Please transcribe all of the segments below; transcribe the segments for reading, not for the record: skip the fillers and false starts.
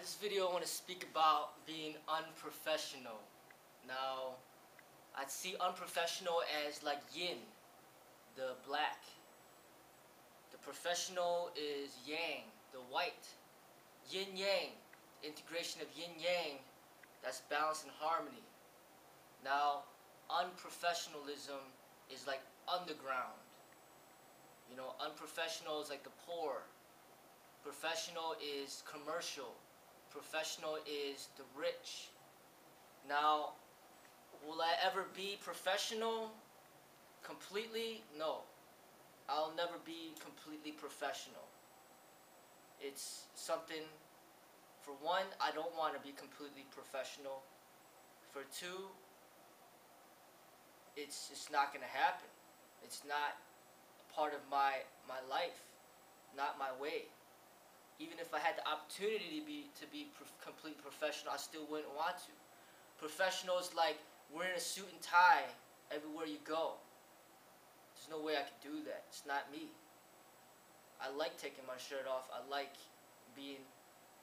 This video I want to speak about being unprofessional. Now, I'd see unprofessional as like yin, the black. The professional is yang, the white. Yin yang, integration of yin yang, that's balance and harmony. Now, unprofessionalism is like underground. You know, unprofessional is like the poor. Professional is commercial. Professional is the rich. Now, will I ever be professional completely? No. I'll never be completely professional. It's something, for one, I don't want to be completely professional. For two, it's just not going to happen. It's not a part of my life, not my way. Even if I had the opportunity to be complete professional, I still wouldn't want to. Professional is like wearing a suit and tie everywhere you go. There's no way I could do that. It's not me. I like taking my shirt off. I like being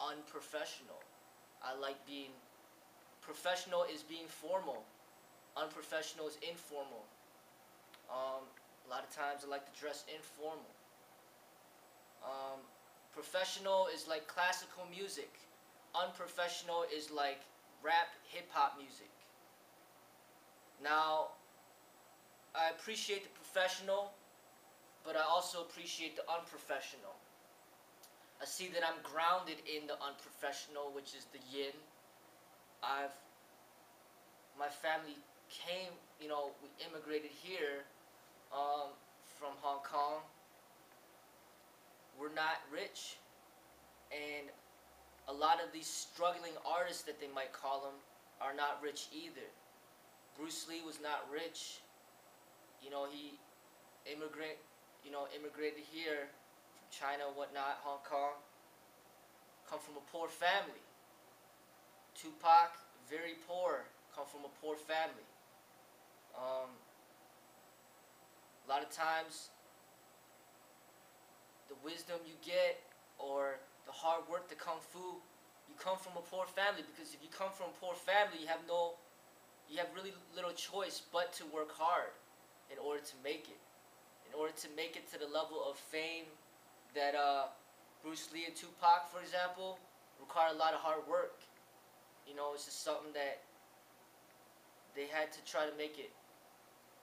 unprofessional. I like being professional is being formal. Unprofessional is informal. A lot of times I like to dress informal. Professional is like classical music. Unprofessional is like rap, hip-hop music. Now, I appreciate the professional, but I also appreciate the unprofessional. I see that I'm grounded in the unprofessional, which is the yin. My family came, we immigrated here from Hong Kong. We're not rich, and a lot of these struggling artists that they might call them are not rich either. Bruce Lee was not rich. He immigrated here from China, whatnot, Hong Kong. Come from a poor family. Tupac, very poor, come from a poor family. A lot of times, the wisdom you get or the hard work, the kung fu, you come from a poor family, because if you come from a poor family, you have really little choice but to work hard in order to make it. In order to make it to the level of fame that Bruce Lee and Tupac, for example, require a lot of hard work. It's just something that they had to try to make it.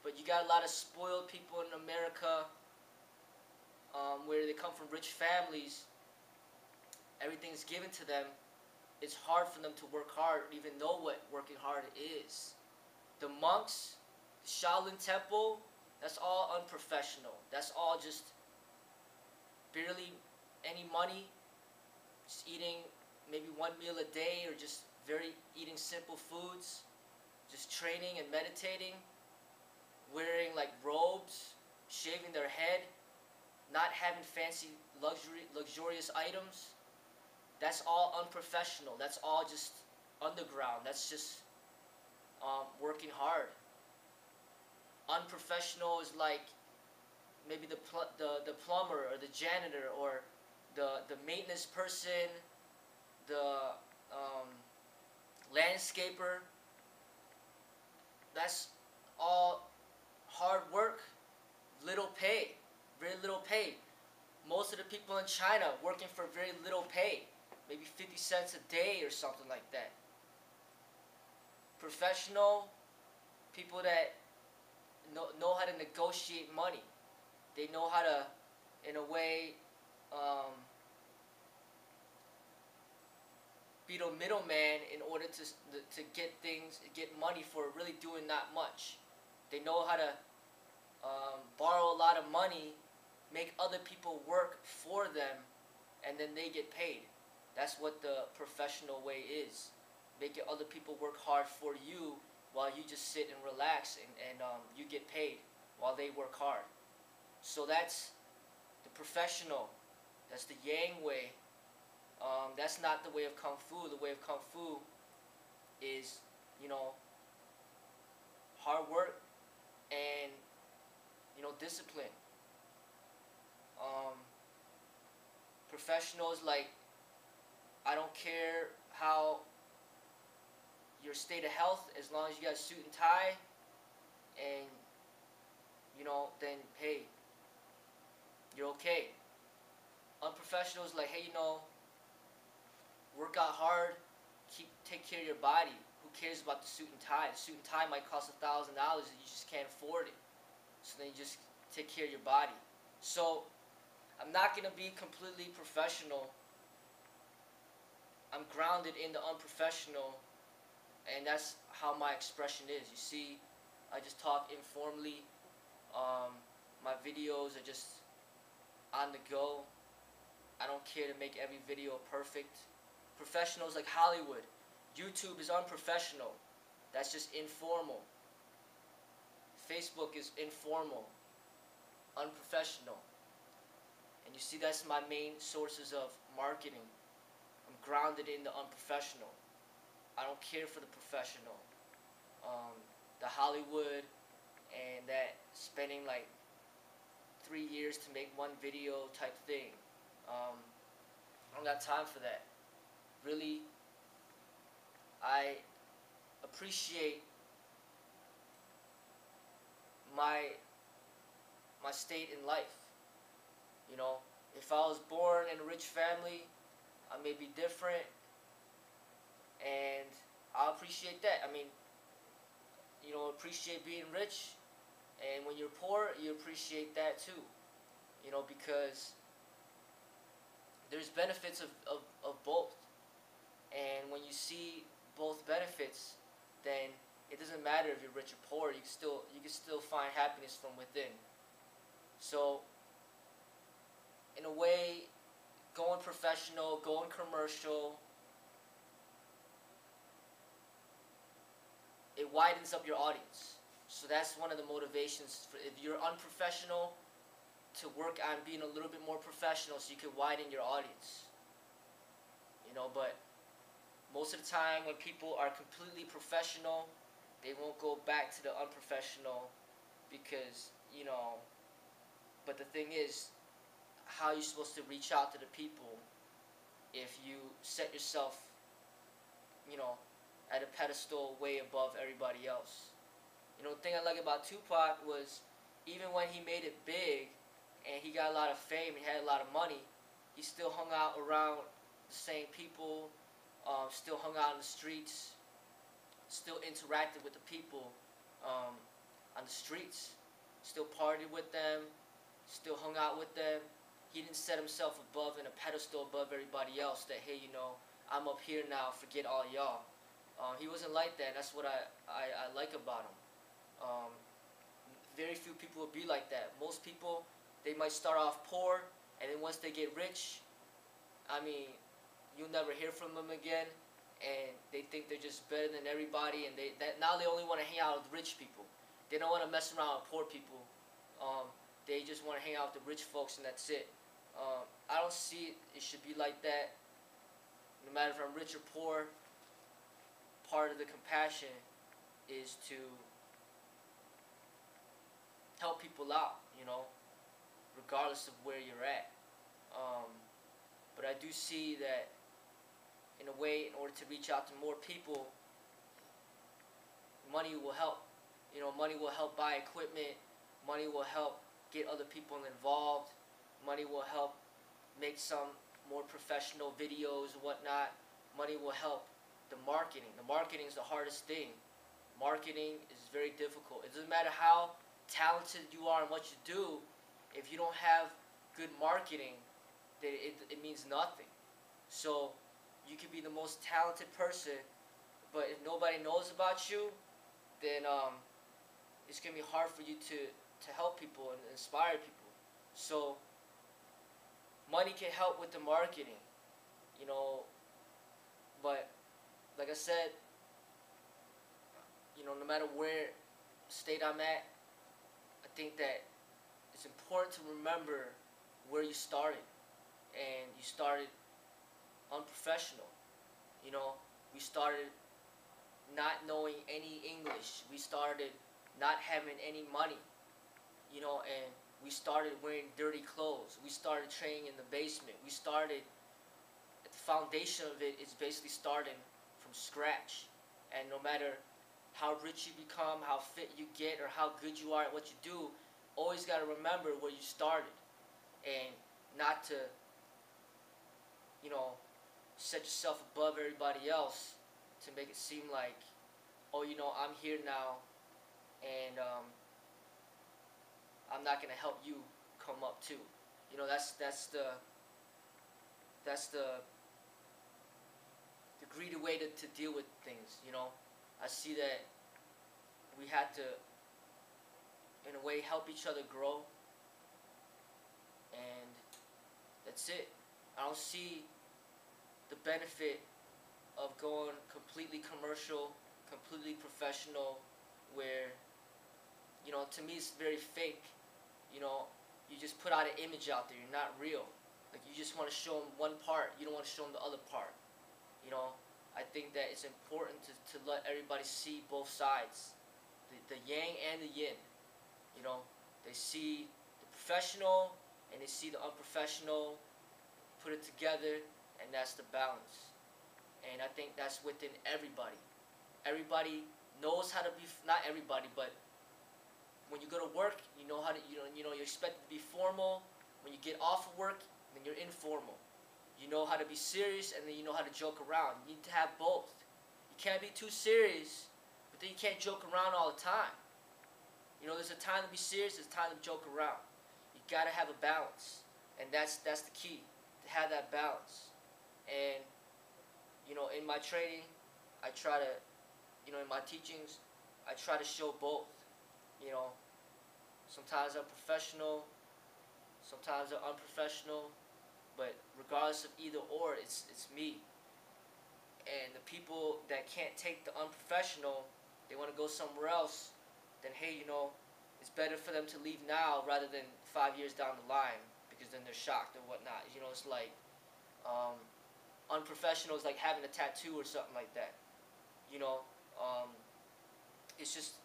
But you got a lot of spoiled people in America, where they come from rich families. Everything's given to them. It's hard for them to work hard or even know what working hard is. The monks, the Shaolin Temple, that's all unprofessional. That's all just barely any money, just eating maybe one meal a day, or just eating simple foods, just training and meditating, wearing like robes, shaving their head, not having fancy luxurious items. That's all unprofessional. That's all just underground. That's just working hard. Unprofessional is like maybe the plumber or the janitor or the maintenance person, the landscaper. That's all hard work, little pay, very little pay. Most of the people in China working for very little pay, maybe 50 cents a day or something like that. Professional, people that know how to negotiate money. They know how to, in a way, be the middleman in order to get money for really doing not much. They know how to borrow a lot of money, make other people work for them, and then they get paid. That's what the professional way is. Making other people work hard for you while you just sit and relax, and you get paid while they work hard. So that's the professional. That's the yang way. That's not the way of kung fu. The way of kung fu is, hard work and, discipline. Professionals, like, I don't care how your state of health, as long as you got a suit and tie, and then hey, you're okay. Unprofessional is like, hey, work out hard, take care of your body. Who cares about the suit and tie? The suit and tie might cost $1,000 and you just can't afford it. So then you just take care of your body. So I'm not gonna be completely professional. I'm grounded in the unprofessional, and that's how my expression is. You see, I just talk informally. My videos are just on the go. I don't care to make every video perfect. Professionals like Hollywood. YouTube is unprofessional. That's just informal. Facebook is informal, unprofessional. And you see, that's my main sources of marketing. I'm grounded in the unprofessional. I don't care for the professional. The Hollywood and that spending like 3 years to make one video type thing. I don't got time for that. Really, I appreciate my state in life. If I was born in a rich family, I may be different, and I appreciate that. I mean, appreciate being rich, and when you're poor, you appreciate that too. Because there's benefits of both, and when you see both benefits, then it doesn't matter if you're rich or poor. You can still find happiness from within. So, in a way, going professional, going commercial, it widens up your audience. So that's one of the motivations for, if you're unprofessional, to work on being a little bit more professional so you can widen your audience. But most of the time when people are completely professional, they won't go back to the unprofessional because, but the thing is, how are you supposed to reach out to the people if you set yourself, at a pedestal way above everybody else? The thing I like about Tupac was, even when he made it big and he got a lot of fame, he had a lot of money, he still hung out around the same people, still hung out in the streets, still interacted with the people on the streets, still partied with them, still hung out with them. He didn't set himself above in a pedestal above everybody else that, hey, I'm up here now, forget all y'all. He wasn't like that. That's what I like about him. Very few people will be like that. Most people, they might start off poor, and then once they get rich, I mean, you'll never hear from them again, and they think they're just better than everybody, and now they only want to hang out with rich people. They don't want to mess around with poor people. They just want to hang out with the rich folks, and that's it. I don't see it should be like that. No matter if I'm rich or poor, part of the compassion is to help people out, regardless of where you're at. But I do see that, in a way, in order to reach out to more people, money will help. Money will help buy equipment. Money will help get other people involved. Money will help make some more professional videos and whatnot. Money will help the marketing. The marketing is the hardest thing. Marketing is very difficult. It doesn't matter how talented you are in what you do. If you don't have good marketing, then it means nothing. So you can be the most talented person, but if nobody knows about you, then it's going to be hard for you to help people and inspire people. So money can help with the marketing, but like I said, no matter where state I'm at, I think that it's important to remember where you started. And you started unprofessional. We started not knowing any English. We started not having any money. And we started wearing dirty clothes. We started training in the basement. We started at the foundation of it is basically starting from scratch. And no matter how rich you become, how fit you get, or how good you are at what you do, always got to remember where you started, and not to, you know, set yourself above everybody else to make it seem like, oh, you know, I'm here now, and I'm not gonna help you come up too. You know, that's the greedy way to deal with things. You know, I see that we had to, in a way, help each other grow, and that's it. I don't see the benefit of going completely commercial, completely professional, where, you know, to me it's very fake. You know, you just put out an image out there. You're not real. Like, you just want to show them one part. You don't want to show them the other part. You know, I think that it's important to let everybody see both sides, the yang and the yin. You know, they see the professional and they see the unprofessional, put it together, and that's the balance. And I think that's within everybody. Everybody knows how to be, not everybody, but when you go to work, you know how to, you're expected to be formal. When you get off of work, then you're informal. You know how to be serious, and then you know how to joke around. You need to have both. You can't be too serious, but then you can't joke around all the time. You know, there's a time to be serious, there's a time to joke around. You gotta have a balance, and that's the key, to have that balance. And, you know, in my training, I try to, you know, in my teachings, I try to show both. You know, sometimes I'm professional, sometimes I'm unprofessional, but regardless of either or, it's me. And the people that can't take the unprofessional, they want to go somewhere else, then hey, you know, it's better for them to leave now rather than 5 years down the line, because then they're shocked or whatnot. You know, it's like, unprofessional is like having a tattoo or something like that. You know, it's just,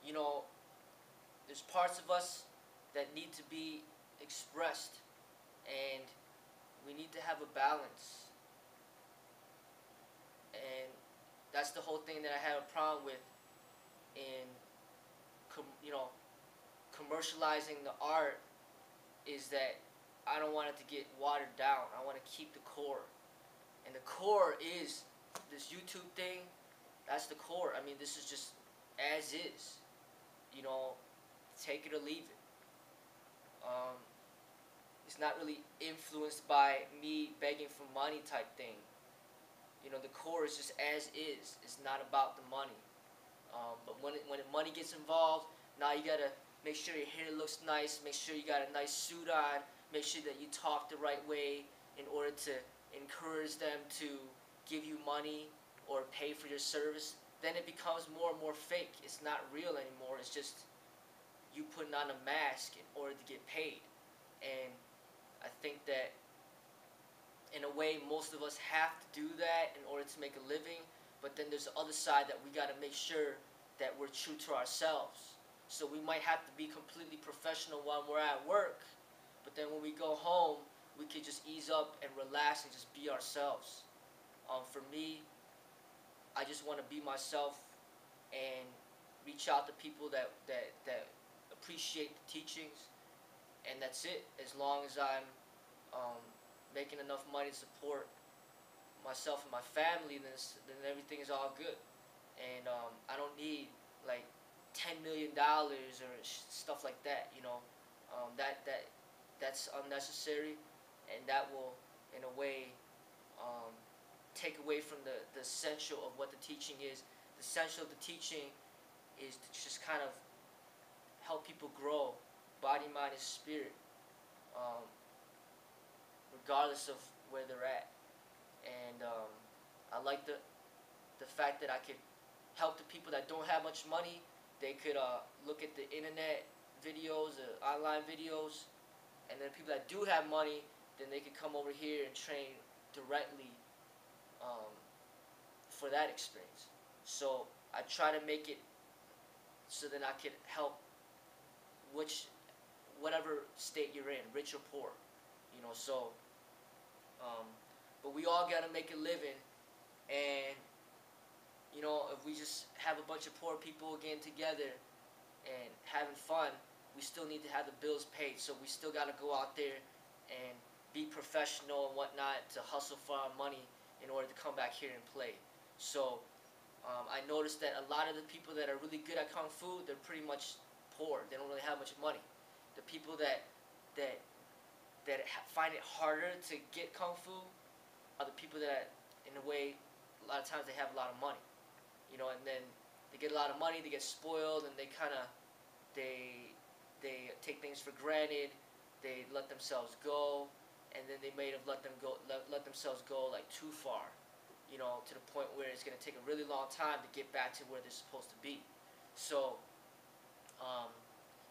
you know, there's parts of us that need to be expressed, and we need to have a balance. And that's the whole thing that I have a problem with in, you know, commercializing the art, is that I don't want it to get watered down. I want to keep the core. And the core is this YouTube thing. That's the core. I mean, this is just as is. You know, take it or leave it. It's not really influenced by me begging for money type thing. You know, the core is just as is. It's not about the money. But when money gets involved, now you gotta make sure your hair looks nice. Make sure you got a nice suit on. Make sure that you talk the right way in order to encourage them to give you money or pay for your service. Then it becomes more and more fake. It's not real anymore. It's just you putting on a mask in order to get paid. And I think that in a way most of us have to do that in order to make a living. But then there's the other side that we got to make sure that we're true to ourselves. So we might have to be completely professional while we're at work, but then when we go home, we could just ease up and relax and just be ourselves. For me, I just want to be myself and reach out to people that appreciate the teachings, and that's it. As long as I'm making enough money to support myself and my family, then everything is all good. And I don't need like $10 million or stuff like that. You know, that's unnecessary, and that will, in a way, take away from the essential of what the teaching is. The essential of the teaching is to just kind of help people grow, body, mind, and spirit, regardless of where they're at. And I like the fact that I could help the people that don't have much money. They could look at the internet videos, online videos, and then people that do have money, then they could come over here and train directly for that experience. So I try to make it so that I could help whatever state you're in, rich or poor, you know. So, but we all gotta make a living. And if we just have a bunch of poor people getting together and having fun, we still need to have the bills paid. So we still gotta go out there and be professional and whatnot to hustle for our money in order to come back here and play. So I noticed that a lot of the people that are really good at kung fu, they're pretty much poor. They don't really have much money. The people that find it harder to get kung fu are the people that, in a way, a lot of times they have a lot of money. And then they get a lot of money, they get spoiled, and they kind of they take things for granted. They let themselves go, and then they may have let themselves go like too far, to the point where it's going to take a really long time to get back to where they're supposed to be. So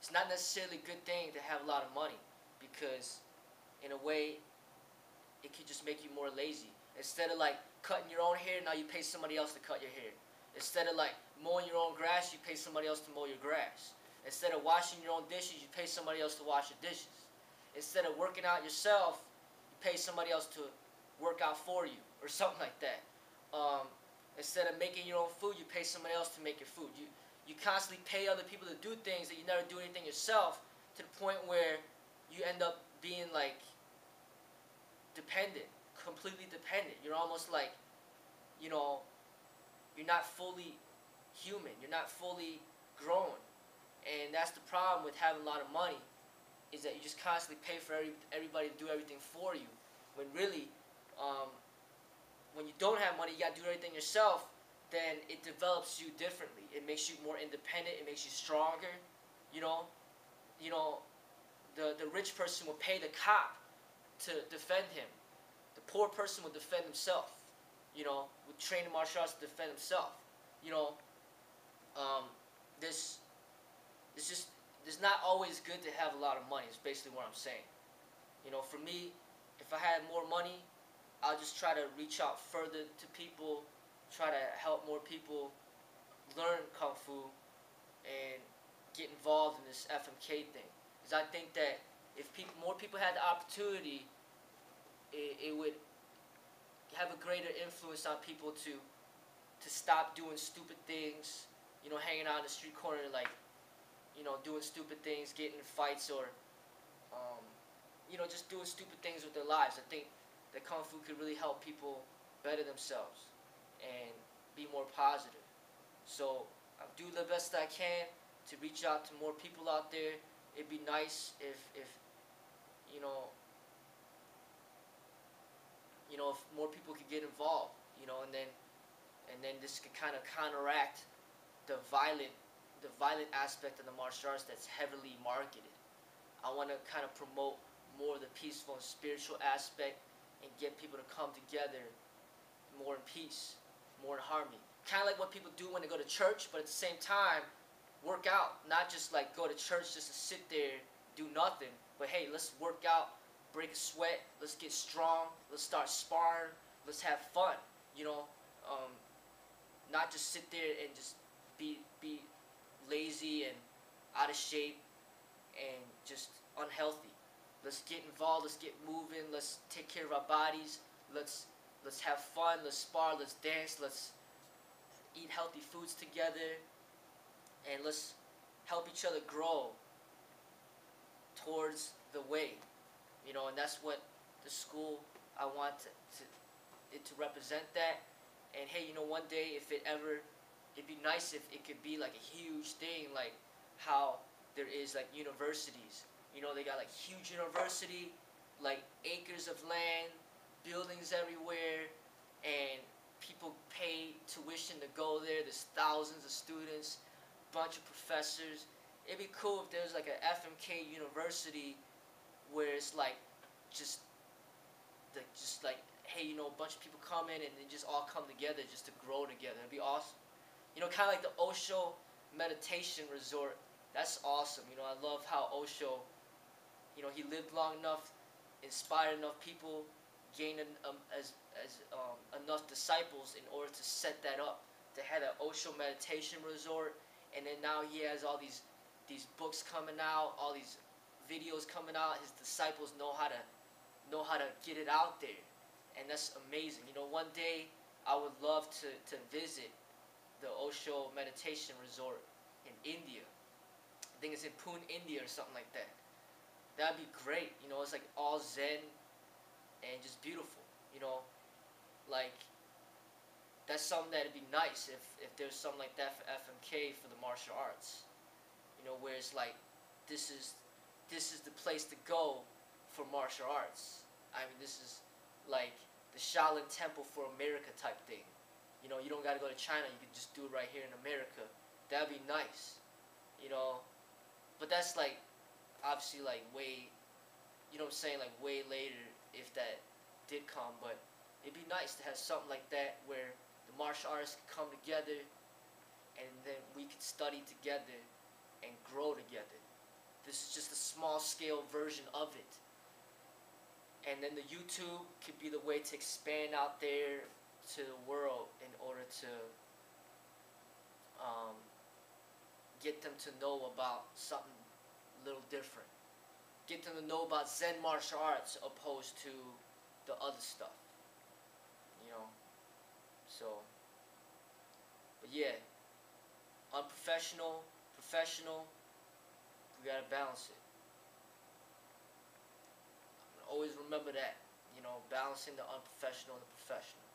it's not necessarily a good thing to have a lot of money, because in a way it could just make you more lazy. Instead of like cutting your own hair, now you pay somebody else to cut your hair. Instead of like mowing your own grass, you pay somebody else to mow your grass. Instead of washing your own dishes, you pay somebody else to wash your dishes. Instead of working out yourself, you pay somebody else to work out for you, or something like that. Instead of making your own food, you pay somebody else to make your food. You constantly pay other people to do things that you never do anything yourself, to the point where you end up being like dependent, completely dependent. You're almost like, you're not fully human. You're not fully grown. And that's the problem with having a lot of money, is that you just constantly pay for everybody to do everything for you. When really, when you don't have money, you got to do everything yourself, then it develops you differently. It makes you more independent. It makes you stronger. The rich person will pay the cop to defend him. The poor person will defend himself. Would train in martial arts to defend himself. It's not always good to have a lot of money. Is basically what I'm saying. For me, if I had more money, I'll just try to reach out further to people, try to help more people learn kung fu and get involved in this FMK thing. Because I think that if more people had the opportunity, it would have a greater influence on people to stop doing stupid things, hanging out in the street corner, like, doing stupid things, getting in fights, or, just doing stupid things with their lives. I think that Kung Fu could really help people better themselves and be more positive. So I'm doing the best I can to reach out to more people out there. It'd be nice if if more people could get involved, and then this could kind of counteract the violent aspect of the martial arts that's heavily marketed. I want to kind of promote more of the peaceful and spiritual aspect, and get people to come together more in peace, more in harmony. Kind of like what people do when they go to church, but at the same time, work out. Not just like go to church just to sit there, do nothing, but hey, let's work out, break a sweat, let's get strong, let's start sparring, let's have fun, not just sit there and just be lazy and out of shape and just unhealthy. Let's get involved, let's get moving, let's take care of our bodies, let's have fun, let's spar, let's dance, let's eat healthy foods together, and let's help each other grow towards the way, and that's what the school, I want it to represent that. And hey, one day it'd be nice if it could be like a huge thing, like how there is like universities. They got like huge university, like acres of land, buildings everywhere, and people pay tuition to go there. There's thousands of students, bunch of professors. It'd be cool if there's like an FMK university where it's like just like, hey, a bunch of people come in and they just all come together just to grow together. It'd be awesome. Kind of like the Osho meditation resort. That's awesome. I love how Osho, he lived long enough, inspired enough people, gained enough disciples in order to set that up, to have an Osho meditation resort. And then now he has all these books coming out, all these videos coming out. His disciples know how to get it out there, and that's amazing. You know, one day I would love to visit the Osho meditation resort in India. I think it's in Pune, India, or something like that. That'd be great. You know, it's like all Zen and just beautiful. You know, like that's something that'd be nice if there's something like that for FMK, for the martial arts. You know, where it's like this is the place to go for martial arts. I mean, this is like the Shaolin Temple for America type thing. You know, you don't gotta go to China. You can just do it right here in America. That'd be nice. You know, but that's like obviously like way, you know what I'm saying, like way later if that did come. But it'd be nice to have something like that where the martial artists could come together and then we could study together and grow together. This is just a small scale version of it. And then the YouTube could be the way to expand out there to the world in order to get them to know about something a little different. Get them to know about Zen martial arts opposed to the other stuff. You know? So, but yeah, unprofessional, professional, we gotta balance it. Always remember that, you know, balancing the unprofessional and the professional.